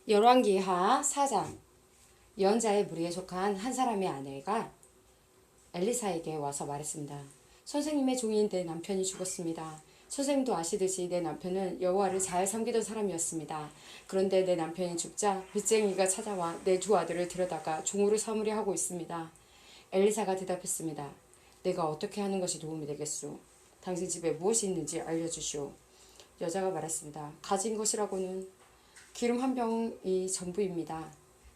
열왕기하 4장. 예언자의 무리에 속한 한 사람의 아내가 엘리사에게 와서 말했습니다. 선생님의 종인 내 남편이 죽었습니다. 선생님도 아시듯이 내 남편은 여호와를 잘 섬기던 사람이었습니다. 그런데 내 남편이 죽자 빚쟁이가 찾아와 내 두 아들을 데려다가 종으로 삼으려 하고 있습니다. 엘리사가 대답했습니다. 내가 어떻게 하는 것이 도움이 되겠소? 당신 집에 무엇이 있는지 알려주시오. 여자가 말했습니다. 가진 것이라고는 기름 한 병이 전부입니다.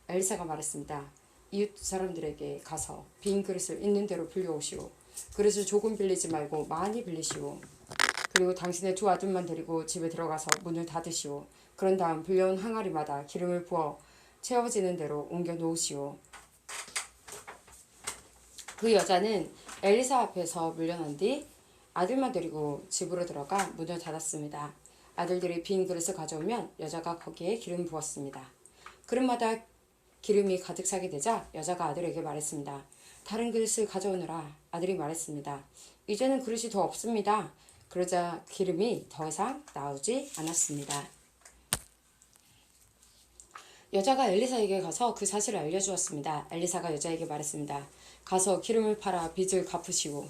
엘리사가 말했습니다. 이웃 사람들에게 가서 빈 그릇을 있는 대로 빌려오시오. 그릇을 조금 빌리지 말고 많이 빌리시오. 그리고 당신의 두 아들만 데리고 집에 들어가서 문을 닫으시오. 그런 다음 빌려온 항아리마다 기름을 부어 채워지는 대로 옮겨 놓으시오. 그 여자는 엘리사 앞에서 물러난 뒤 아들만 데리고 집으로 들어가 문을 닫았습니다. 아들들이 빈 그릇을 가져오면 여자가 거기에 기름 부었습니다. 그릇마다 기름이 가득 차게 되자 여자가 아들에게 말했습니다. 다른 그릇을 가져오느라. 아들이 말했습니다. 이제는 그릇이 더 없습니다. 그러자 기름이 더 이상 나오지 않았습니다. 여자가 엘리사에게 가서 그 사실을 알려주었습니다. 엘리사가 여자에게 말했습니다. 가서 기름을 팔아 빚을 갚으시오.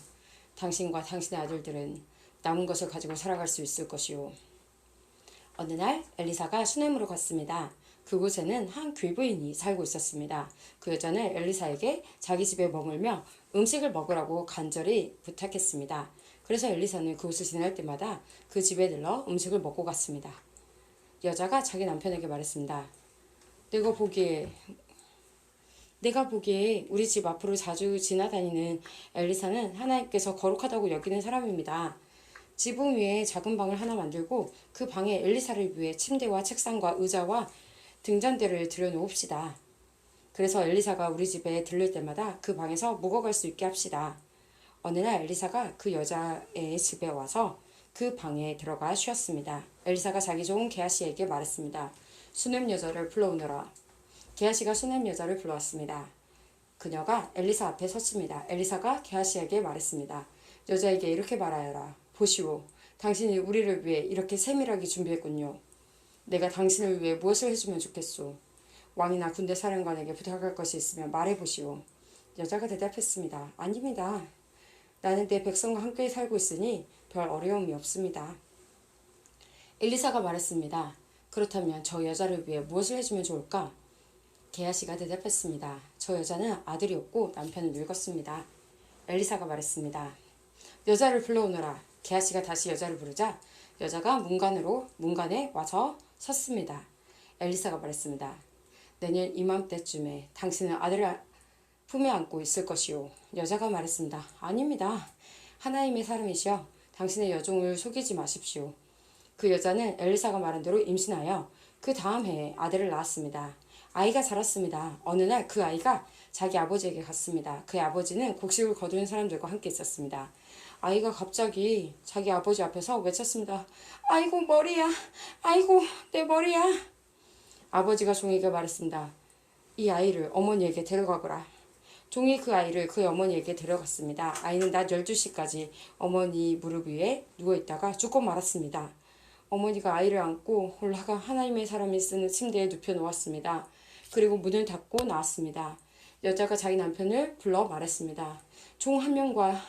당신과 당신의 아들들은 남은 것을 가지고 살아갈 수 있을 것이오. 어느 날 엘리사가 수넴으로 갔습니다. 그곳에는 한 귀부인이 살고 있었습니다. 그 여자는 엘리사에게 자기 집에 머물며 음식을 먹으라고 간절히 부탁했습니다. 그래서 엘리사는 그곳을 지날 때마다 그 집에 들러 음식을 먹고 갔습니다. 여자가 자기 남편에게 말했습니다. 내가 보기에 우리 집 앞으로 자주 지나다니는 엘리사는 하나님께서 거룩하다고 여기는 사람입니다. 지붕 위에 작은 방을 하나 만들고 그 방에 엘리사를 위해 침대와 책상과 의자와 등잔대를 들여놓읍시다. 그래서 엘리사가 우리 집에 들를 때마다 그 방에서 묵어갈 수 있게 합시다. 어느 날 엘리사가 그 여자의 집에 와서 그 방에 들어가 쉬었습니다. 엘리사가 자기 종 게하시에게 말했습니다. 수넴 여자를 불러오너라. 게하시가 수넴 여자를 불러왔습니다. 그녀가 엘리사 앞에 섰습니다. 엘리사가 게하시에게 말했습니다. 여자에게 이렇게 말하여라. 보시오. 당신이 우리를 위해 이렇게 세밀하게 준비했군요. 내가 당신을 위해 무엇을 해주면 좋겠소? 왕이나 군대 사령관에게 부탁할 것이 있으면 말해보시오. 여자가 대답했습니다. 아닙니다. 나는 내 백성과 함께 살고 있으니 별 어려움이 없습니다. 엘리사가 말했습니다. 그렇다면 저 여자를 위해 무엇을 해주면 좋을까? 게하시가 대답했습니다. 저 여자는 아들이 없고 남편은 늙었습니다. 엘리사가 말했습니다. 여자를 불러오너라. 게하시가 다시 여자를 부르자 여자가 문간에 와서 섰습니다. 엘리사가 말했습니다. 내년 이맘때쯤에 당신은 아들을 품에 안고 있을 것이오. 여자가 말했습니다. 아닙니다. 하나님의 사람이시여 당신의 여종을 속이지 마십시오. 그 여자는 엘리사가 말한 대로 임신하여 그 다음 해에 아들을 낳았습니다. 아이가 자랐습니다. 어느 날 그 아이가 자기 아버지에게 갔습니다. 그의 아버지는 곡식을 거두는 사람들과 함께 있었습니다. 아이가 갑자기 자기 아버지 앞에서 외쳤습니다. 아이고 머리야. 아이고 내 머리야. 아버지가 종에게 말했습니다. 이 아이를 어머니에게 데려가거라. 종이 그 아이를 그의 어머니에게 데려갔습니다. 아이는 낮 12시까지 어머니 무릎 위에 누워있다가 죽고 말았습니다. 어머니가 아이를 안고 올라가 하나님의 사람이 쓰는 침대에 눕혀놓았습니다. 그리고 문을 닫고 나왔습니다. 여자가 자기 남편을 불러 말했습니다. 종 한 명과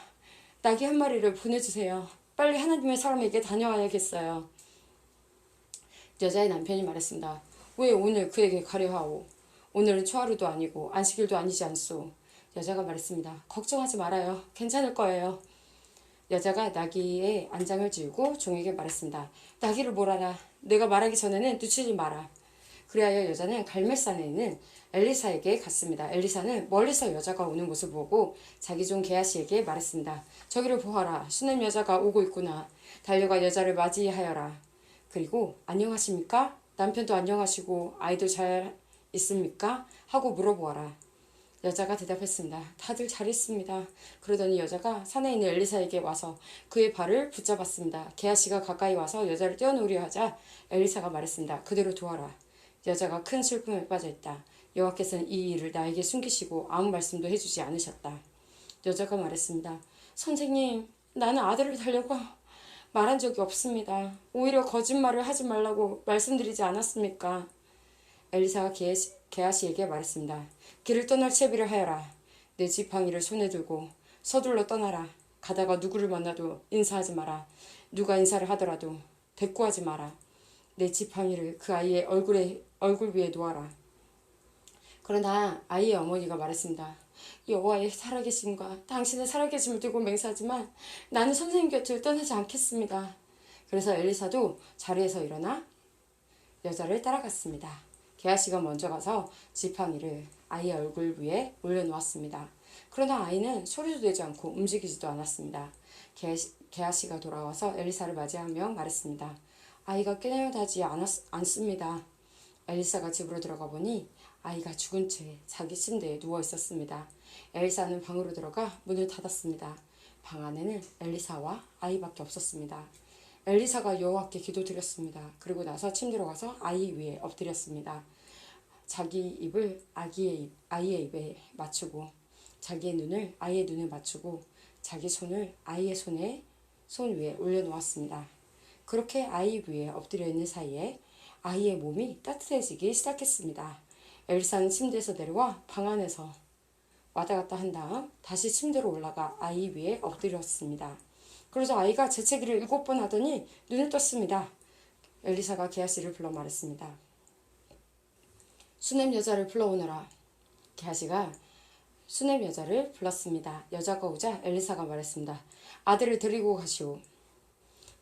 나귀 한 마리를 보내주세요. 빨리 하나님의 사람에게 다녀와야겠어요. 여자의 남편이 말했습니다. 왜 오늘 그에게 가려 하오? 오늘은 초하루도 아니고 안식일도 아니지 않소. 여자가 말했습니다. 걱정하지 말아요. 괜찮을 거예요. 여자가 나귀의 안장을 쥐고 종에게 말했습니다. 나귀를 몰아라. 내가 말하기 전에는 늦추지 마라. 그리하여 여자는 갈멜산에 있는 엘리사에게 갔습니다. 엘리사는 멀리서 여자가 오는 모습을 보고 자기 종 게하시에게 말했습니다. 저기를 보아라. 수넴 여자가 오고 있구나. 달려가 여자를 맞이하여라. 그리고 안녕하십니까? 남편도 안녕하시고 아이도 잘 있습니까? 하고 물어보아라. 여자가 대답했습니다. 다들 잘 있습니다. 그러더니 여자가 산에 있는 엘리사에게 와서 그의 발을 붙잡았습니다. 게하시가 가까이 와서 여자를 떼어놓으려 하자 엘리사가 말했습니다. 그대로 두어라. 여자가 큰 슬픔에 빠져있다. 여호와께서는 이 일을 나에게 숨기시고 아무 말씀도 해주지 않으셨다. 여자가 말했습니다. 선생님, 나는 아들을 달려고 말한 적이 없습니다. 오히려 거짓말을 하지 말라고 말씀드리지 않았습니까? 엘리사가 게하시에게 말했습니다. 길을 떠날 채비를 하여라. 내 지팡이를 손에 들고 서둘러 떠나라. 가다가 누구를 만나도 인사하지 마라. 누가 인사를 하더라도 대꾸하지 마라. 내 지팡이를 그 아이의 얼굴 위에 놓아라. 그러나 아이의 어머니가 말했습니다. 여호와의 살아계심과 당신의 살아계심을 두고 맹세하지만 나는 선생님 곁을 떠나지 않겠습니다. 그래서 엘리사도 자리에서 일어나 여자를 따라갔습니다. 게하시가 먼저 가서 지팡이를 아이의 얼굴 위에 올려놓았습니다. 그러나 아이는 소리도 내지 않고 움직이지도 않았습니다. 게하시가 돌아와서 엘리사를 맞이하며 말했습니다. 아이가 깨어나지 않습니다. 엘리사가 집으로 들어가 보니 아이가 죽은 채 자기 침대에 누워 있었습니다. 엘리사는 방으로 들어가 문을 닫았습니다. 방 안에는 엘리사와 아이밖에 없었습니다. 엘리사가 여호와께 기도드렸습니다. 그리고 나서 침대로 가서 아이 위에 엎드렸습니다. 자기 입을 아이의 입에 맞추고 자기의 눈을 아이의 눈에 맞추고 자기 손을 아이의 손 위에 올려놓았습니다. 그렇게 아이 위에 엎드려 있는 사이에 아이의 몸이 따뜻해지기 시작했습니다. 엘리사는 침대에서 내려와 방 안에서 왔다 갔다 한 다음 다시 침대로 올라가 아이 위에 엎드렸습니다. 그러자 아이가 재채기를 7번 하더니 눈을 떴습니다. 엘리사가 게하시를 불러 말했습니다. 수넴 여자를 불러오너라. 게하시가 수넴 여자를 불렀습니다. 여자가 오자 엘리사가 말했습니다. 아들을 데리고 가시오.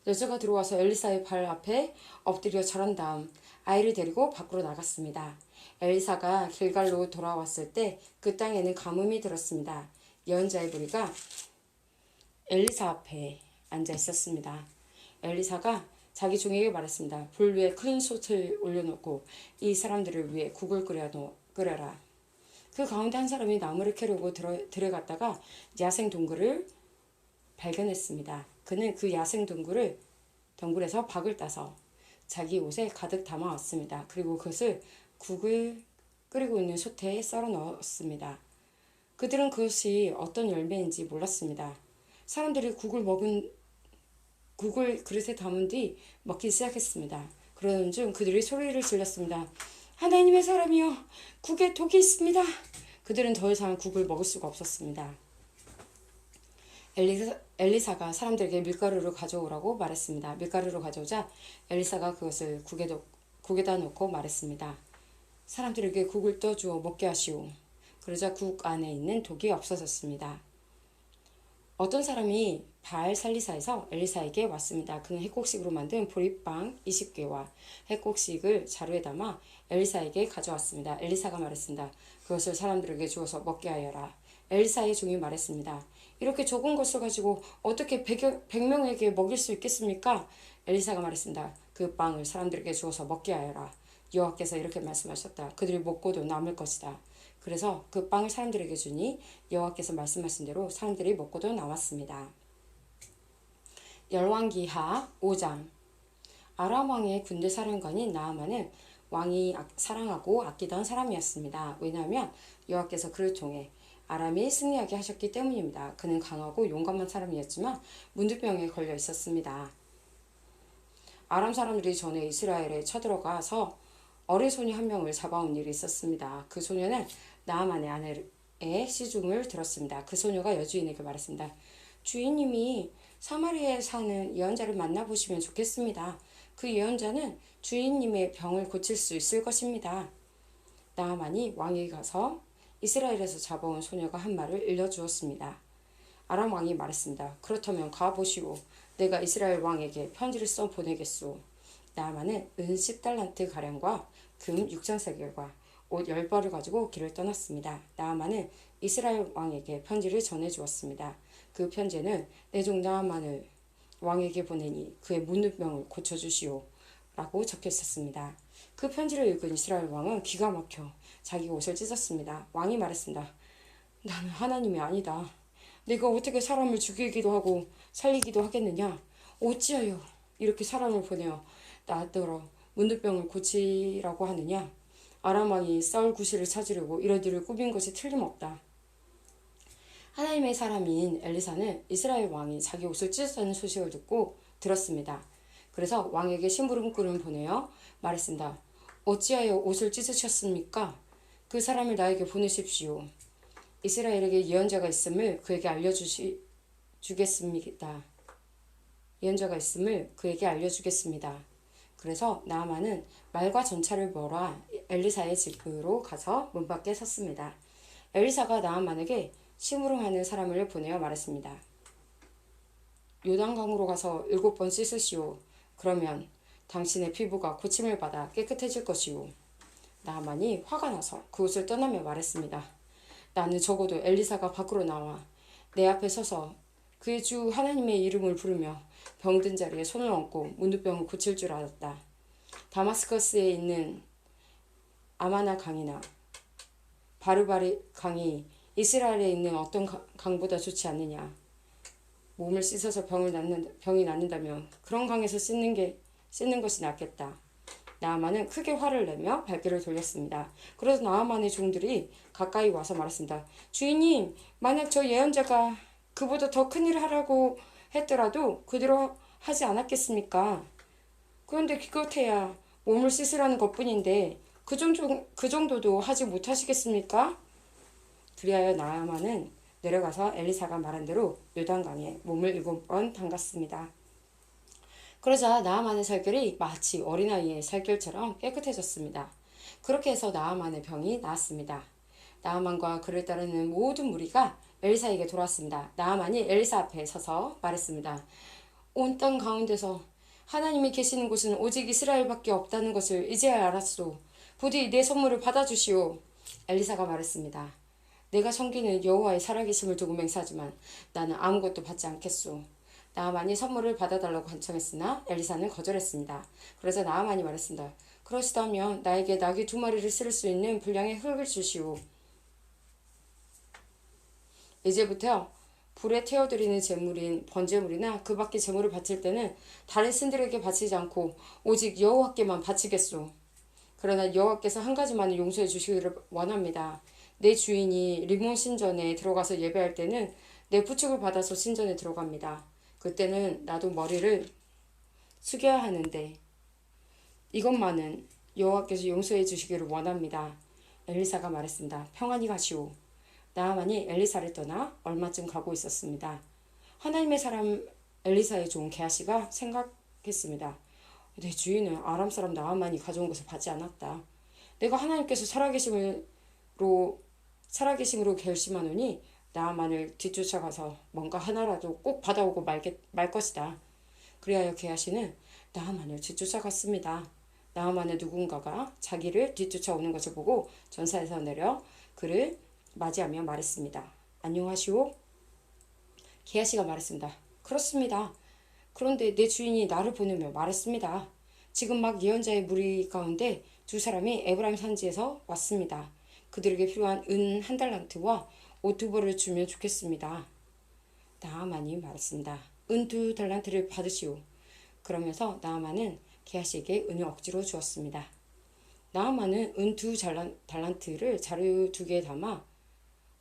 여자가 들어와서 엘리사의 발 앞에 엎드려 절한 다음 아이를 데리고 밖으로 나갔습니다. 엘리사가 길갈로 돌아왔을 때 그 땅에는 가뭄이 들었습니다. 예언자의 무리가 엘리사 앞에 앉아 있었습니다. 엘리사가 자기 종에게 말했습니다. 불 위에 큰 솥을 올려놓고 이 사람들을 위해 국을 끓여라. 그 가운데 한 사람이 나무를 캐려고 들어갔다가 야생 동굴을 발견했습니다. 그는 그 야생 덩굴에서 박을 따서 자기 옷에 가득 담아왔습니다. 그리고 그것을 국을 끓이고 있는 솥에 썰어 넣었습니다. 그들은 그것이 어떤 열매인지 몰랐습니다. 사람들이 국을 그릇에 담은 뒤 먹기 시작했습니다. 그러는 중 그들이 소리를 질렀습니다. 하나님의 사람이여, 국에 독이 있습니다. 그들은 더 이상 국을 먹을 수가 없었습니다. 엘리사가 사람들에게 밀가루를 가져오라고 말했습니다. 밀가루를 가져오자 엘리사가 그것을 국에다 넣고 말했습니다. 사람들에게 국을 떠주어 먹게 하시오. 그러자 국 안에 있는 독이 없어졌습니다. 어떤 사람이 바알 살리사에서 엘리사에게 왔습니다. 그는 핵곡식으로 만든 보리빵 20개와 핵곡식을 자루에 담아 엘리사에게 가져왔습니다. 엘리사가 말했습니다. 그것을 사람들에게 주어서 먹게 하여라. 엘리사의 종이 말했습니다. 이렇게 적은 것을 가지고 어떻게 100명에게 먹일 수 있겠습니까? 엘리사가 말했습니다. 그 빵을 사람들에게 주어서 먹게 하여라. 여호와께서 이렇게 말씀하셨다. 그들이 먹고도 남을 것이다. 그래서 그 빵을 사람들에게 주니 여호와께서 말씀하신 대로 사람들이 먹고도 남았습니다. 열왕기하 5장. 아람 왕의 군대 사령관인 나아만은 왕이 사랑하고 아끼던 사람이었습니다. 왜냐하면 여호와께서 그를 통해 아람이 승리하게 하셨기 때문입니다. 그는 강하고 용감한 사람이었지만 문둥병에 걸려 있었습니다. 아람 사람들이 전에 이스라엘에 쳐들어가서 어린 소녀 한 명을 잡아온 일이 있었습니다. 그 소녀는 나아만의 아내의 시중을 들었습니다. 그 소녀가 여주인에게 말했습니다. 주인님이 사마리아에 사는 예언자를 만나보시면 좋겠습니다. 그 예언자는 주인님의 병을 고칠 수 있을 것입니다. 나아만이 왕에게 가서 이스라엘에서 잡아온 소녀가 한 말을 일러주었습니다. 아람 왕이 말했습니다. 그렇다면 가보시오. 내가 이스라엘 왕에게 편지를 써 보내겠소. 나아만은 은 10달란트 가량과 금 6,000세겔과 옷 10벌을 가지고 길을 떠났습니다. 나아만은 이스라엘 왕에게 편지를 전해주었습니다. 그 편지에는 내 종 나아만을 왕에게 보내니 그의 문둥병을 고쳐주시오 라고 적혀 있었습니다. 그 편지를 읽은 이스라엘 왕은 기가 막혀 자기 옷을 찢었습니다. 왕이 말했습니다. 나는 하나님이 아니다. 내가 어떻게 사람을 죽이기도 하고 살리기도 하겠느냐? 어찌하여 이렇게 사람을 보내어 나더러 문둥병을 고치라고 하느냐? 아람 왕이 싸울 구실을 찾으려고 이런 일을 꾸민 것이 틀림없다. 하나님의 사람인 엘리사는 이스라엘 왕이 자기 옷을 찢었다는 소식을 듣고 들었습니다. 그래서 왕에게 심부름꾼을 보내어 말했습니다. 어찌하여 옷을 찢으셨습니까? 그 사람을 나에게 보내십시오. 이스라엘에게 예언자가 있음을 그에게 주겠습니다. 예언자가 있음을 그에게 알려주겠습니다. 그래서 나아만은 말과 전차를 몰아 엘리사의 집으로 가서 문 밖에 섰습니다. 엘리사가 나아만에게 심부름하는 사람을 보내어 말했습니다. 요단강으로 가서 7번 씻으시오. 그러면 당신의 피부가 고침을 받아 깨끗해질 것이오. 나아만이 화가 나서 그 옷을 떠나며 말했습니다. 나는 적어도 엘리사가 밖으로 나와 내 앞에 서서 그의 주 하나님의 이름을 부르며 병든 자리에 손을 얹고 문둥병을 고칠 줄 알았다. 다마스커스에 있는 아마나 강이나 바르바리 강이 이스라엘에 있는 어떤 강보다 좋지 않느냐. 몸을 씻어서 병이 낫는다면 그런 강에서 씻는 것이 낫겠다. 나아만은 크게 화를 내며 발길을 돌렸습니다. 그래서 나아만의 종들이 가까이 와서 말했습니다. 주인님, 만약 저 예언자가 그보다 더 큰 일을 하라고 했더라도 그대로 하지 않았겠습니까? 그런데 기껏해야 몸을 씻으라는 것뿐인데 그 정도도 하지 못하시겠습니까? 그리하여 나아만은 내려가서 엘리사가 말한 대로 요단강에 몸을 7번 담갔습니다. 그러자 나아만의 살결이 마치 어린아이의 살결처럼 깨끗해졌습니다. 그렇게 해서 나아만의 병이 나았습니다. 나아만과 그를 따르는 모든 무리가 엘리사에게 돌아왔습니다. 나아만이 엘리사 앞에 서서 말했습니다. 온 땅 가운데서 하나님이 계시는 곳은 오직 이스라엘밖에 없다는 것을 이제야 알았소. 부디 내 선물을 받아주시오. 엘리사가 말했습니다. 내가 섬기는 여호와의 살아계심을 두고 맹세하지만 나는 아무것도 받지 않겠소. 나아만이 선물을 받아달라고 간청했으나 엘리사는 거절했습니다. 그래서 나아만이 말했습니다. 그러시다면 나에게 나귀 2마리를 쓸 수 있는 분량의 흙을 주시오. 이제부터 불에 태워드리는 제물인 번제물이나 그 밖의 제물을 바칠 때는 다른 신들에게 바치지 않고 오직 여호와께만 바치겠소. 그러나 여호와께서 한 가지만은 용서해 주시기를 원합니다. 내 주인이 리몬 신전에 들어가서 예배할 때는 내 부축을 받아서 신전에 들어갑니다. 그때는 나도 머리를 숙여야 하는데 이것만은 여호와께서 용서해 주시기를 원합니다. 엘리사가 말했습니다. 평안히 가시오. 나아만이 엘리사를 떠나 얼마쯤 가고 있었습니다. 하나님의 사람 엘리사의 종 게하시가 생각했습니다. 내 주인은 아람 사람 나아만이 가져온 것을 받지 않았다. 내가 하나님께서 살아계심으로 결심하노니 나아만을 뒤쫓아가서 뭔가 하나라도 꼭 받아오고 말 것이다. 그리하여 게하시는 나아만을 뒤쫓아갔습니다. 나아만의 누군가가 자기를 뒤쫓아오는 것을 보고 전사에서 내려 그를 맞이하며 말했습니다. 안녕하시오? 게하시가 말했습니다. 그렇습니다. 그런데 내 주인이 나를 보내며 말했습니다. 지금 막 예언자의 무리 가운데 2사람이 에브라임 산지에서 왔습니다. 그들에게 필요한 은 1달란트와 옷 2벌을 주면 좋겠습니다. 나아만이 말했습니다. 은 2달란트를 받으시오. 그러면서 나아만은 게하시에게 은을 억지로 주었습니다. 나아만은 은 2달란트를 자루 2개에 담아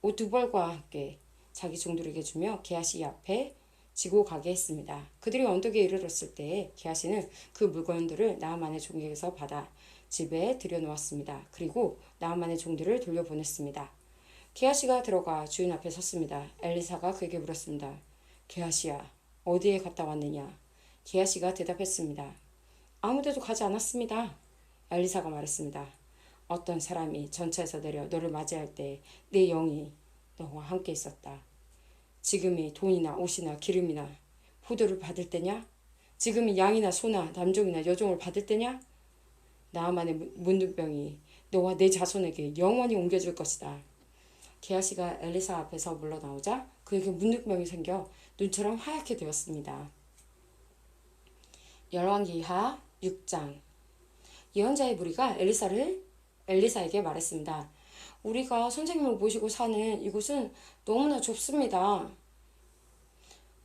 옷 2벌과 함께 자기 종들에게 주며 게하시 앞에 지고 가게 했습니다. 그들이 언덕에 이르렀을 때 게하시는 그 물건들을 나아만의 종에게서 받아 집에 들여놓았습니다. 그리고 나아만의 종들을 돌려보냈습니다. 게하시가 들어가 주인 앞에 섰습니다. 엘리사가 그에게 물었습니다. 게하시야, 어디에 갔다 왔느냐? 게하시가 대답했습니다. 아무데도 가지 않았습니다. 엘리사가 말했습니다. 어떤 사람이 전차에서 내려 너를 맞이할 때 내 영이 너와 함께 있었다. 지금이 돈이나 옷이나 기름이나 포도를 받을 때냐? 지금이 양이나 소나 남종이나 여종을 받을 때냐? 나아만의 문둥병이 너와 내 자손에게 영원히 옮겨질 것이다. 게하시가 엘리사 앞에서 물러나오자 그에게 문둥병이 생겨 눈처럼 하얗게 되었습니다. 열왕기하 6장. 예언자의 무리가 엘리사에게 말했습니다. 우리가 선생님을 모시고 사는 이곳은 너무나 좁습니다.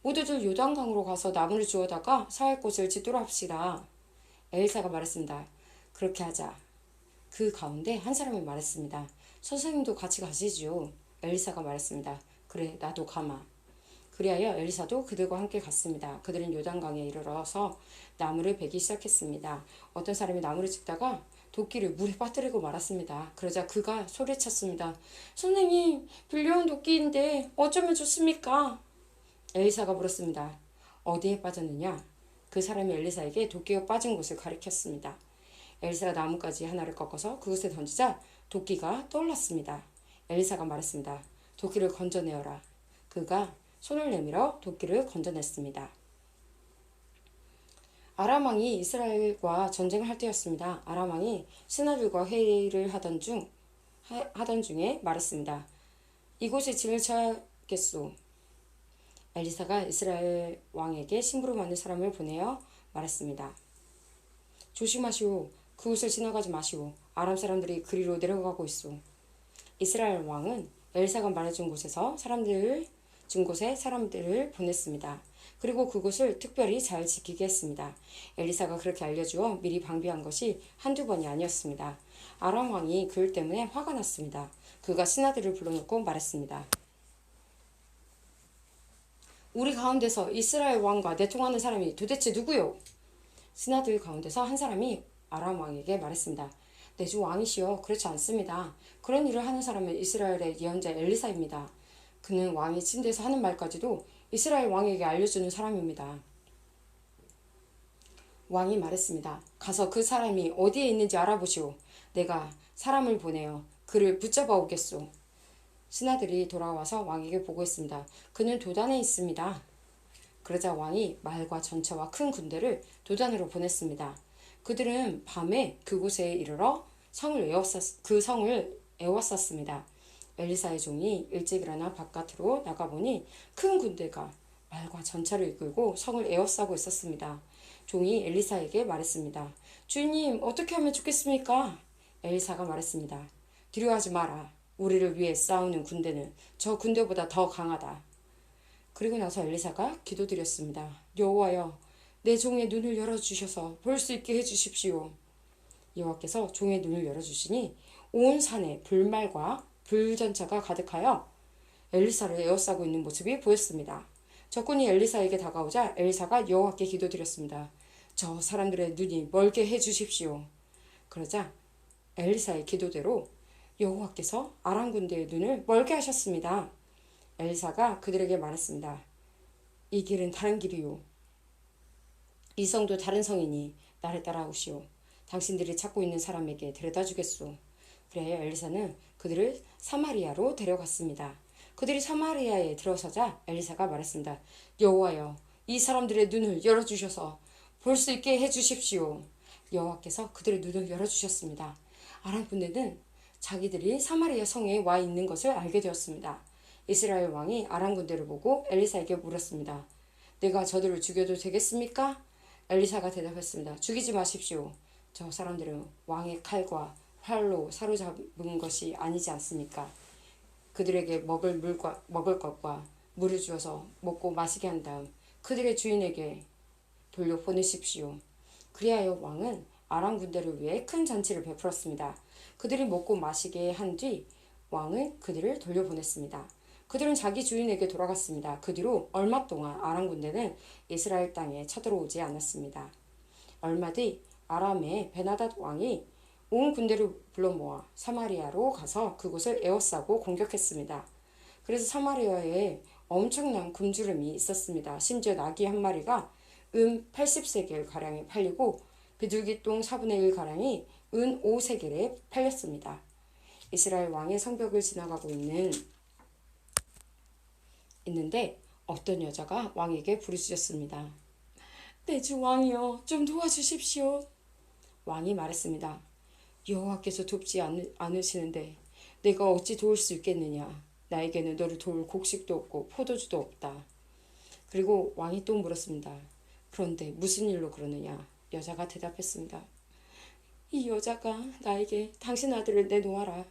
모두들 요단강으로 가서 나무를 주워다가 살 곳을 짓도록 합시다. 엘리사가 말했습니다. 그렇게 하자. 그 가운데 한 사람이 말했습니다. 선생님도 같이 가시지요. 엘리사가 말했습니다. 그래, 나도 가마. 그리하여 엘리사도 그들과 함께 갔습니다. 그들은 요단강에 이르러서 나무를 베기 시작했습니다. 어떤 사람이 나무를 찍다가 도끼를 물에 빠뜨리고 말았습니다. 그러자 그가 소리쳤습니다. 선생님, 빌려온 도끼인데 어쩌면 좋습니까? 엘리사가 물었습니다. 어디에 빠졌느냐? 그 사람이 엘리사에게 도끼가 빠진 곳을 가리켰습니다. 엘리사가 나뭇가지 하나를 꺾어서 그곳에 던지자 도끼가 떠올랐습니다. 엘리사가 말했습니다. 도끼를 건져내어라. 그가 손을 내밀어 도끼를 건져냈습니다. 아람 왕이 이스라엘과 전쟁을 할 때였습니다. 아람 왕이 신하들과 회의를 하던 중에 말했습니다. 이곳에 진을 쳐야겠소. 엘리사가 이스라엘 왕에게 심부름하는 사람을 보내어 말했습니다. 조심하시오. 그곳을 지나가지 마시오. 아람 사람들이 그리로 내려가고 있소. 이스라엘 왕은 엘리사가 말해준 곳에 사람들을 보냈습니다. 그리고 그곳을 특별히 잘 지키게 했습니다. 엘리사가 그렇게 알려주어 미리 방비한 것이 한두 번이 아니었습니다. 아람 왕이 그 일 때문에 화가 났습니다. 그가 신하들을 불러놓고 말했습니다. 우리 가운데서 이스라엘 왕과 내통하는 사람이 도대체 누구요? 신하들 가운데서 한 사람이 아람 왕에게 말했습니다. 내 주 왕이시여, 그렇지 않습니다. 그런 일을 하는 사람은 이스라엘의 예언자 엘리사입니다. 그는 왕이 침대에서 하는 말까지도 이스라엘 왕에게 알려주는 사람입니다. 왕이 말했습니다. 가서 그 사람이 어디에 있는지 알아보시오. 내가 사람을 보내어 그를 붙잡아 오겠소. 신하들이 돌아와서 왕에게 보고했습니다. 그는 도단에 있습니다. 그러자 왕이 말과 전차와 큰 군대를 도단으로 보냈습니다. 그들은 밤에 그곳에 이르러 그 성을 에워쌌습니다. 엘리사의 종이 일찍 일어나 바깥으로 나가보니 큰 군대가 말과 전차를 이끌고 성을 에워싸고 있었습니다. 종이 엘리사에게 말했습니다. 주인님, 어떻게 하면 좋겠습니까? 엘리사가 말했습니다. 두려워하지 마라. 우리를 위해 싸우는 군대는 저 군대보다 더 강하다. 그리고 나서 엘리사가 기도드렸습니다. 여호와여, 내 종의 눈을 열어주셔서 볼 수 있게 해주십시오. 여호와께서 종의 눈을 열어주시니 온 산에 불말과 불전차가 가득하여 엘리사를 에워싸고 있는 모습이 보였습니다. 적군이 엘리사에게 다가오자 엘리사가 여호와께 기도드렸습니다. 저 사람들의 눈이 멀게 해주십시오. 그러자 엘리사의 기도대로 여호와께서 아람 군대의 눈을 멀게 하셨습니다. 엘리사가 그들에게 말했습니다. 이 길은 다른 길이요. 이 성도 다른 성이니 나를 따라오시오. 당신들이 찾고 있는 사람에게 데려다 주겠소. 그래야 엘리사는 그들을 사마리아로 데려갔습니다. 그들이 사마리아에 들어서자 엘리사가 말했습니다. 여호와여, 이 사람들의 눈을 열어주셔서 볼 수 있게 해주십시오. 여호와께서 그들의 눈을 열어주셨습니다. 아람 군대는 자기들이 사마리아 성에 와 있는 것을 알게 되었습니다. 이스라엘 왕이 아람 군대를 보고 엘리사에게 물었습니다. 내가 저들을 죽여도 되겠습니까? 엘리사가 대답했습니다. 죽이지 마십시오. 저 사람들은 왕의 칼과 활로 사로잡은 것이 아니지 않습니까? 그들에게 먹을 것과 물을 주어서 먹고 마시게 한 다음 그들의 주인에게 돌려보내십시오. 그리하여 왕은 아람 군대를 위해 큰 잔치를 베풀었습니다. 그들이 먹고 마시게 한 뒤 왕은 그들을 돌려보냈습니다. 그들은 자기 주인에게 돌아갔습니다. 그 뒤로 얼마 동안 아람 군대는 이스라엘 땅에 쳐들어오지 않았습니다. 얼마 뒤 아람의 베나닷 왕이 온 군대를 불러 모아 사마리아로 가서 그곳을 에워싸고 공격했습니다. 그래서 사마리아에 엄청난 굶주림이 있었습니다. 심지어 나귀 한 마리가 은 80세겔 가량에 팔리고 비둘기똥 4분의 1 가량이 은 5세겔에 팔렸습니다. 이스라엘 왕의 성벽을 지나가고 있는데 어떤 여자가 왕에게 부르짖었습니다. 내 주 왕이여, 좀 도와주십시오. 왕이 말했습니다. 여호와께서 돕지 않으시는데 내가 어찌 도울 수 있겠느냐. 나에게는 너를 도울 곡식도 없고 포도주도 없다. 그리고 왕이 또 물었습니다. 그런데 무슨 일로 그러느냐. 여자가 대답했습니다. 이 여자가 나에게 당신 아들을 내놓아라.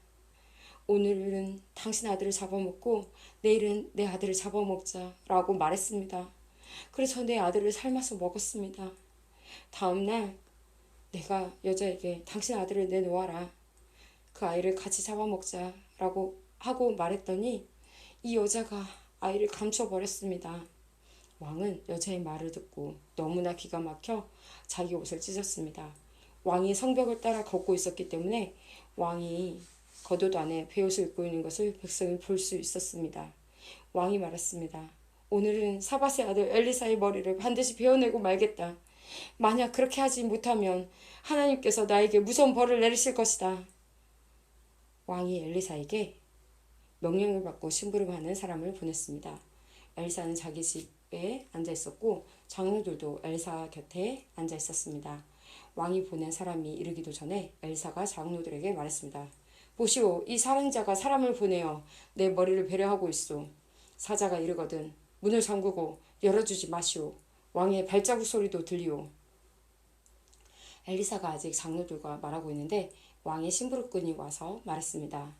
오늘은 당신 아들을 잡아먹고 내일은 내 아들을 잡아먹자라고 말했습니다. 그래서 내 아들을 삶아서 먹었습니다. 다음날 내가 여자에게 당신 아들을 내놓아라. 그 아이를 같이 잡아먹자라고 하고 말했더니 이 여자가 아이를 감춰버렸습니다. 왕은 여자의 말을 듣고 너무나 기가 막혀 자기 옷을 찢었습니다. 왕이 성벽을 따라 걷고 있었기 때문에 왕이 겉옷 안에 베옷을 입고 있는 것을 백성이 볼 수 있었습니다. 왕이 말했습니다. 오늘은 사밧의 아들 엘리사의 머리를 반드시 베어내고 말겠다. 만약 그렇게 하지 못하면 하나님께서 나에게 무서운 벌을 내리실 것이다. 왕이 엘리사에게 명령을 받고 심부름하는 사람을 보냈습니다. 엘리사는 자기 집에 앉아 있었고 장로들도 엘리사 곁에 앉아 있었습니다. 왕이 보낸 사람이 이르기도 전에 엘리사가 장로들에게 말했습니다. 보시오, 이 살인자가 사람을 보내어 내 머리를 배려하고 있소. 사자가 이르거든 문을 잠그고 열어주지 마시오. 왕의 발자국 소리도 들리오. 엘리사가 아직 장로들과 말하고 있는데 왕의 심부름꾼이 와서 말했습니다.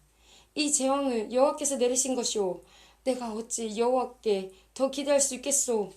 이 제왕을 여호와께서 내리신 것이오. 내가 어찌 여호와께 더 기대할 수 있겠소.